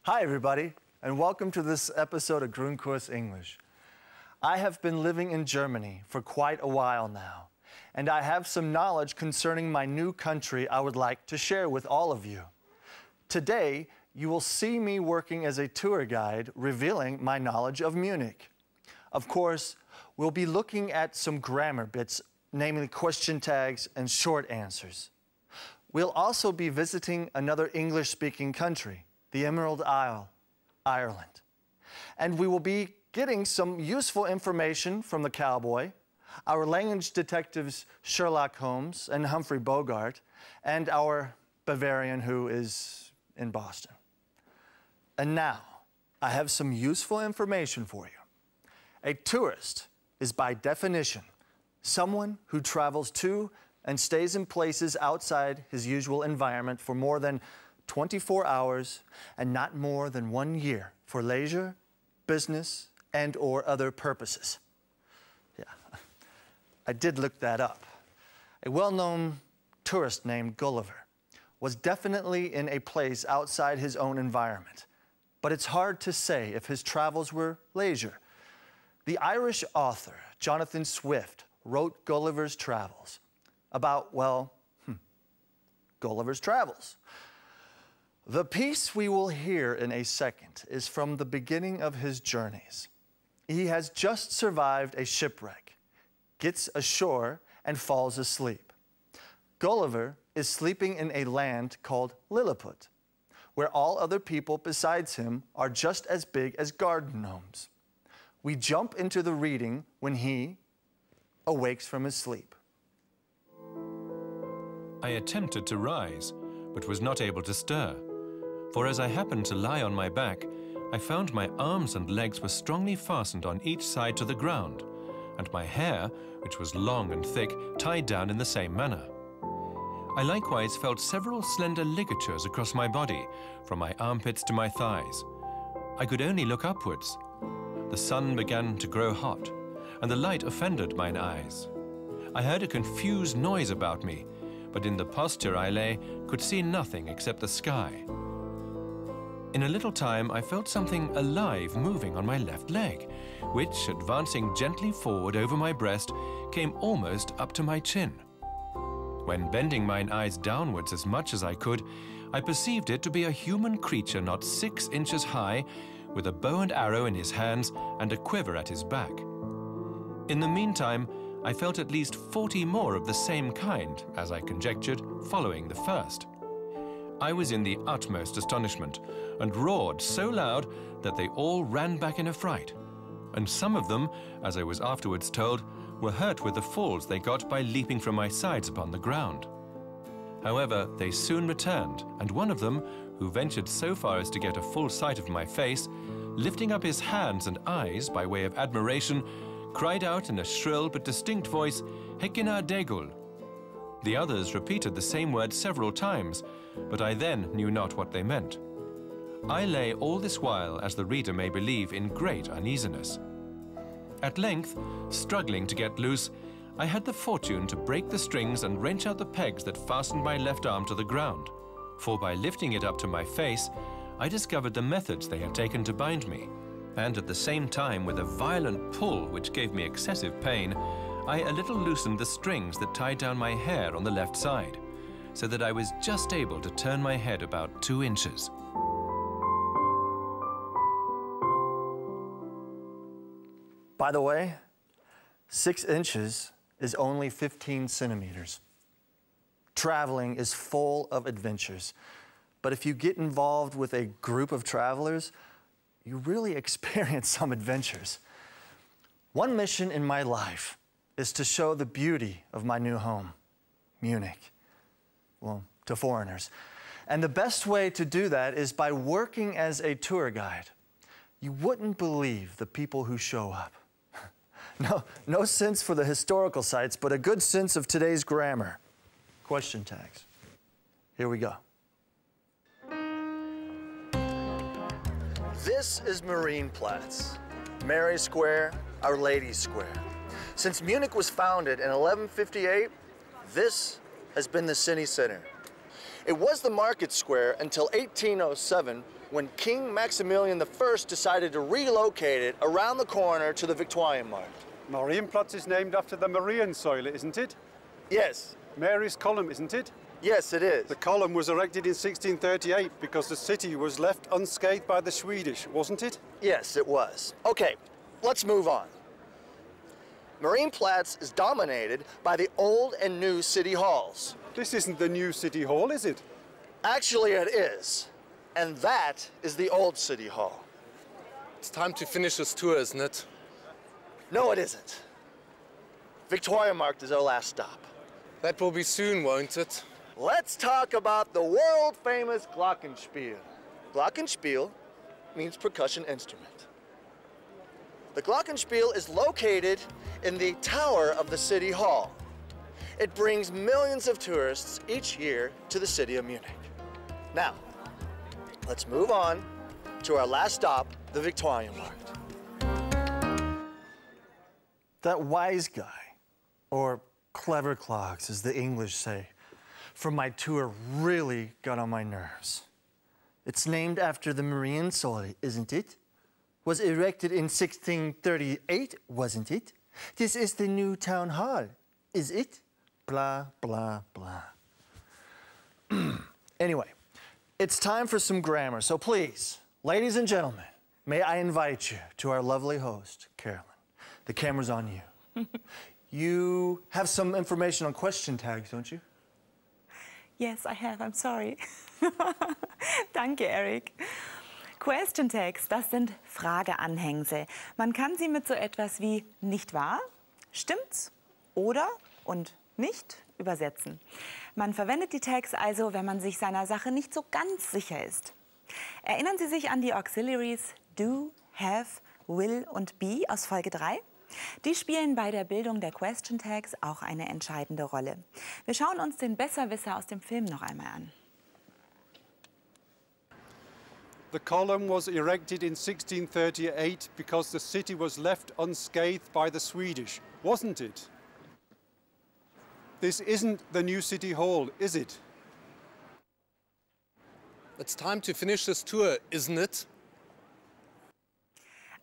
Hi, everybody, and welcome to this episode of Grundkurs English. I have been living in Germany for quite a while now, and I have some knowledge concerning my new country I would like to share with all of you. Today, you will see me working as a tour guide, revealing my knowledge of Munich. Of course, we'll be looking at some grammar bits, namely question tags and short answers. We'll also be visiting another English-speaking country, the Emerald Isle, Ireland. And we will be getting some useful information from the cowboy, our language detectives Sherlock Holmes and Humphrey Bogart, and our Bavarian who is in Boston. And now, I have some useful information for you. A tourist is by definition someone who travels to and stays in places outside his usual environment for more than 24 hours and not more than 1 year for leisure, business, and/or other purposes. Yeah, I did look that up. A well-known tourist named Gulliver was definitely in a place outside his own environment, but it's hard to say if his travels were leisure. The Irish author Jonathan Swift wrote Gulliver's Travels about, well, Gulliver's Travels. The piece we will hear in a second is from the beginning of his journeys. He has just survived a shipwreck, gets ashore, and falls asleep. Gulliver is sleeping in a land called Lilliput, where all other people besides him are just as big as garden gnomes. We jump into the reading when he awakes from his sleep. I attempted to rise, but was not able to stir. For as I happened to lie on my back, I found my arms and legs were strongly fastened on each side to the ground, and my hair, which was long and thick, tied down in the same manner. I likewise felt several slender ligatures across my body, from my armpits to my thighs. I could only look upwards. The sun began to grow hot, and the light offended mine eyes. I heard a confused noise about me, but in the posture I lay, could see nothing except the sky. In a little time, I felt something alive moving on my left leg, which, advancing gently forward over my breast, came almost up to my chin. When bending mine eyes downwards as much as I could, I perceived it to be a human creature not 6 inches high, with a bow and arrow in his hands and a quiver at his back. In the meantime, I felt at least 40 more of the same kind, as I conjectured, following the first. I was in the utmost astonishment, and roared so loud that they all ran back in a fright. And some of them, as I was afterwards told, were hurt with the falls they got by leaping from my sides upon the ground. However, they soon returned, and one of them, who ventured so far as to get a full sight of my face, lifting up his hands and eyes by way of admiration, cried out in a shrill but distinct voice, "Hekina degul." The others repeated the same word several times, but I then knew not what they meant. I lay all this while, as the reader may believe, in great uneasiness. At length, struggling to get loose, I had the fortune to break the strings and wrench out the pegs that fastened my left arm to the ground, for by lifting it up to my face, I discovered the methods they had taken to bind me, and at the same time, with a violent pull which gave me excessive pain, I a little loosened the strings that tied down my hair on the left side, so that I was just able to turn my head about 2 inches. By the way, 6 inches is only 15 centimeters. Traveling is full of adventures, but if you get involved with a group of travelers, you really experience some adventures. One mission in my life is to show the beauty of my new home, Munich, well, to foreigners. And the best way to do that is by working as a tour guide. You wouldn't believe the people who show up. No sense for the historical sites, but a good sense of today's grammar. Question tags. Here we go. This is Marienplatz, Mary Square, Our Lady Square. Since Munich was founded in 1158, this has been the city center. It was the market square until 1807, when King Maximilian I decided to relocate it around the corner to the Viktualienmarkt. Marienplatz is named after the Mariensäule, isn't it? Yes. Mary's Column, isn't it? Yes, it is. The column was erected in 1638 because the city was left unscathed by the Swedish, wasn't it? Yes, it was. Okay, let's move on. Marienplatz is dominated by the old and new city halls. This isn't the new city hall, is it? Actually, it is. And that is the old city hall. It's time to finish this tour, isn't it? No, it isn't. Viktualienmarkt is our last stop. That will be soon, won't it? Let's talk about the world-famous Glockenspiel. Glockenspiel means percussion instrument. The Glockenspiel is located in the tower of the city hall. It brings millions of tourists each year to the city of Munich. Now, let's move on to our last stop, the Viktualienmarkt. That wise guy, or clever clogs, as the English say, from my tour really got on my nerves. It's named after the Mariensäule, isn't it? Was erected in 1638, wasn't it? This is the new town hall, is it? Blah, blah, blah. Anyway, it's time for some grammar, so please, ladies and gentlemen, may I invite you to our lovely host, Carolyn. The camera's on you. You have some information on question tags, don't you? Yes, I have. I'm sorry. Danke, Eric. Question Tags, das sind Frageanhängsel. Man kann sie mit so etwas wie nicht wahr, stimmt's oder und nicht übersetzen. Man verwendet die Tags also, wenn man sich seiner Sache nicht so ganz sicher ist. Erinnern Sie sich an die Auxiliaries do, have, will und be aus Folge 3? Die spielen bei der Bildung der Question Tags auch eine entscheidende Rolle. Wir schauen uns den Besserwisser aus dem Film noch einmal an. The column was erected in 1638 because the city was left unscathed by the Swedish, wasn't it? This isn't the new city hall, is it? It's time to finish this tour, isn't it?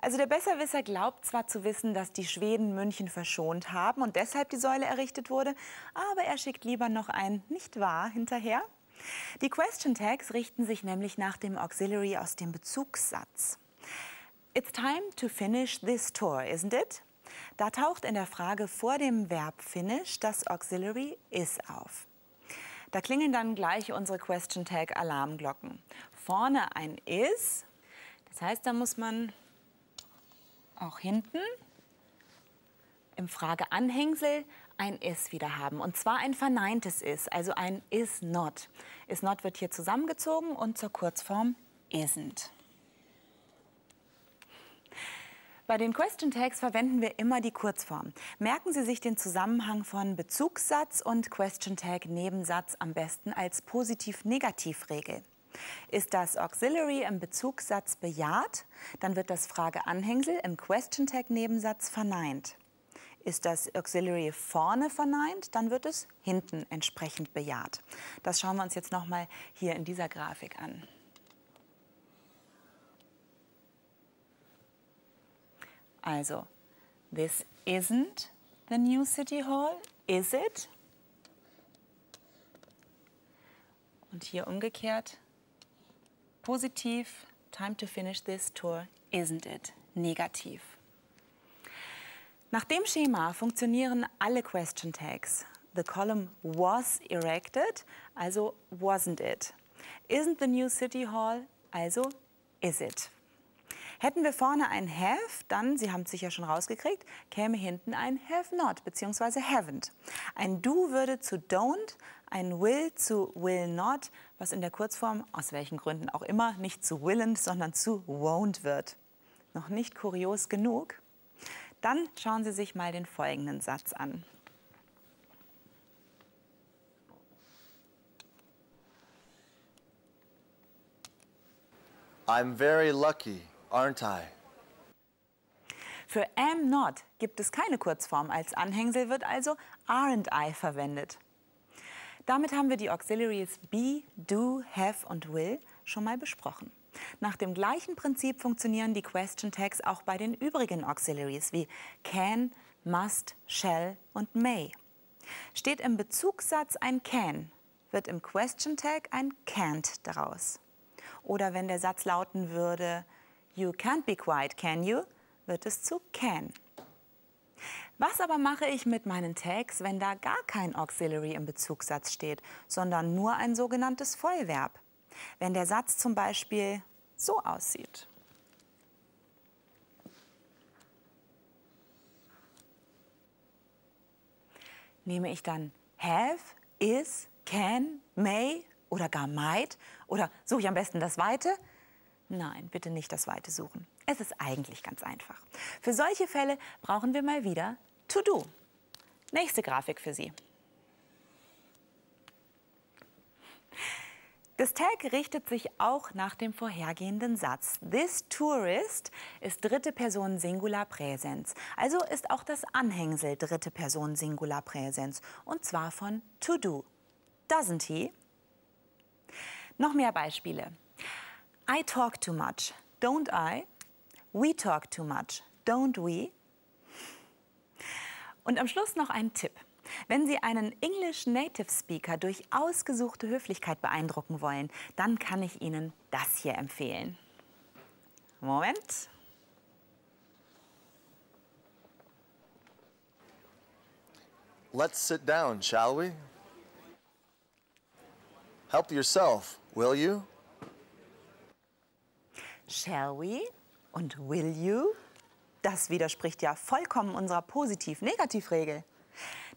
Also der Besserwisser glaubt zwar zu wissen, dass die Schweden München verschont haben und deshalb die Säule errichtet wurde, aber er schickt lieber noch ein nicht wahr hinterher. Die Question Tags richten sich nämlich nach dem Auxiliary aus dem Bezugssatz. It's time to finish this tour, isn't it? Da taucht in der Frage vor dem Verb finish das Auxiliary is auf. Da klingeln dann gleich unsere Question Tag Alarmglocken. Vorne ein is, das heißt, da muss man auch hinten im Frageanhängsel ein is wieder haben. Und zwar ein verneintes is, also ein is not. Is not wird hier zusammengezogen und zur Kurzform isn't. Bei den Question Tags verwenden wir immer die Kurzform. Merken Sie sich den Zusammenhang von Bezugssatz und Question Tag Nebensatz am besten als Positiv-Negativ-Regel. Ist das Auxiliary im Bezugssatz bejaht, dann wird das Frageanhängsel im Question Tag Nebensatz verneint. Ist das Auxiliary vorne verneint, dann wird es hinten entsprechend bejaht. Das schauen wir uns jetzt noch mal hier in dieser Grafik an. Also, this isn't the new city hall, is it? Und hier umgekehrt, positiv, time to finish this tour, isn't it? Negativ. Nach dem Schema funktionieren alle Question Tags. The column was erected, also wasn't it. Isn't the new city hall, also is it. Hätten wir vorne ein have, dann, Sie haben es sicher schon rausgekriegt, käme hinten ein have not bzw. haven't. Ein do würde zu don't, ein will zu will not, was in der Kurzform, aus welchen Gründen auch immer, nicht zu willn't, sondern zu won't wird. Noch nicht kurios genug? Dann schauen Sie sich mal den folgenden Satz an. I'm very lucky, aren't I? Für am not gibt es keine Kurzform. Als Anhängsel wird also aren't I verwendet. Damit haben wir die Auxiliaries be, do, have und will schon mal besprochen. Nach dem gleichen Prinzip funktionieren die Question Tags auch bei den übrigen Auxiliaries wie can, must, shall und may. Steht im Bezugssatz ein can, wird im Question Tag ein can't daraus. Oder wenn der Satz lauten würde, you can't be quiet, can you? Wird es zu can. Was aber mache ich mit meinen Tags, wenn da gar kein Auxiliary im Bezugssatz steht, sondern nur ein sogenanntes Vollverb? Wenn der Satz zum Beispiel so aussieht. Nehme ich dann have, is, can, may oder gar might? Oder suche ich am besten das Weite? Nein, bitte nicht das Weite suchen. Es ist eigentlich ganz einfach. Für solche Fälle brauchen wir mal wieder to do. Nächste Grafik für Sie. Das Tag richtet sich auch nach dem vorhergehenden Satz. This tourist ist dritte Person Singular Präsens. Also ist auch das Anhängsel dritte Person Singular Präsens. Und zwar von to do. Doesn't he? Noch mehr Beispiele. I talk too much. Don't I? We talk too much. Don't we? Und am Schluss noch ein Tipp. Wenn Sie einen English Native Speaker durch ausgesuchte Höflichkeit beeindrucken wollen, dann kann ich Ihnen das hier empfehlen. Moment. Let's sit down, shall we? Help yourself, will you? Shall we und will you? Das widerspricht ja vollkommen unserer Positiv-Negativ-Regel.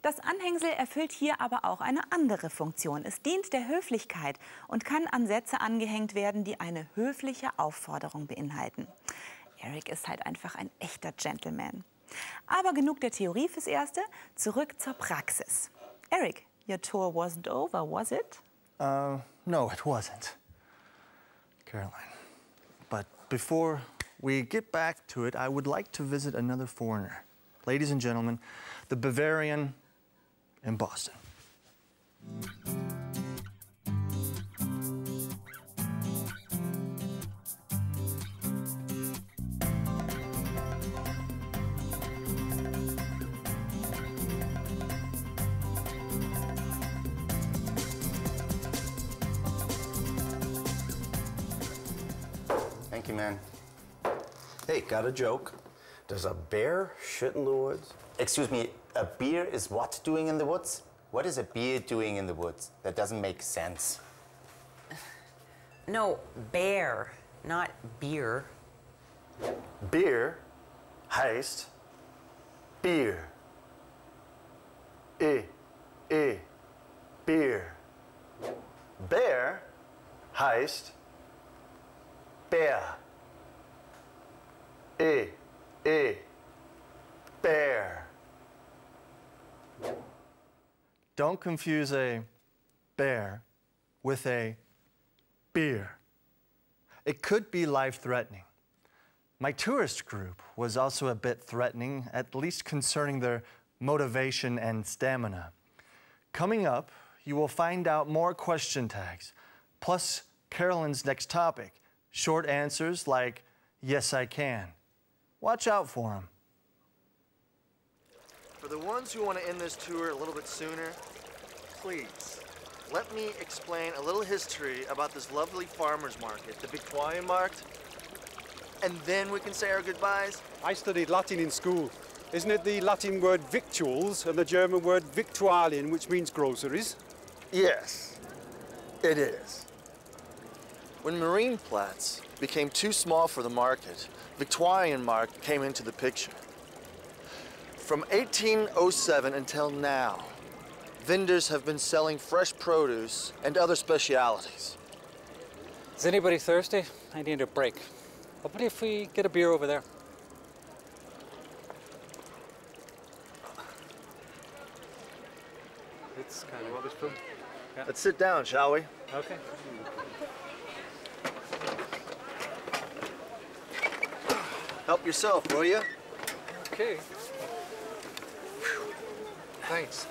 Das Anhängsel erfüllt hier aber auch eine andere Funktion. Es dient der Höflichkeit und kann an Sätze angehängt werden, die eine höfliche Aufforderung beinhalten. Eric ist halt einfach ein echter Gentleman. Aber genug der Theorie fürs Erste, zurück zur Praxis. Eric, your tour wasn't over, was it? No, it wasn't, Caroline. But before we get back to it, I would like to visit another foreigner. Ladies and gentlemen, the Bavarian in Boston. Thank you, man. Hey, got a joke? Does a bear shit in the woods? Excuse me, a bear is what doing in the woods? What is a bear doing in the woods? That doesn't make sense. No, bear, not beer. Beer heißt Bier. Beer. Bear heißt Bär. Bear. Don't confuse a bear with a beer. It could be life-threatening. My tourist group was also a bit threatening, at least concerning their motivation and stamina. Coming up, you will find out more question tags, plus Carolyn's next topic, short answers like, yes, I can. Watch out for them. For the ones who want to end this tour a little bit sooner, please, let me explain a little history about this lovely farmer's market, the Victorian Markt, and then we can say our goodbyes. I studied Latin in school. Isn't it the Latin word victuals and the German word Victualien, which means groceries? Yes, it is. When Marienplatz became too small for the market, Victorian Markt came into the picture. From 1807 until now, vendors have been selling fresh produce and other specialities. Is anybody thirsty? I need a break. What if we get a beer over there? It's kind of rubbish film. Yeah. Let's sit down, shall we? Okay. Help yourself, will you? Okay. Thanks.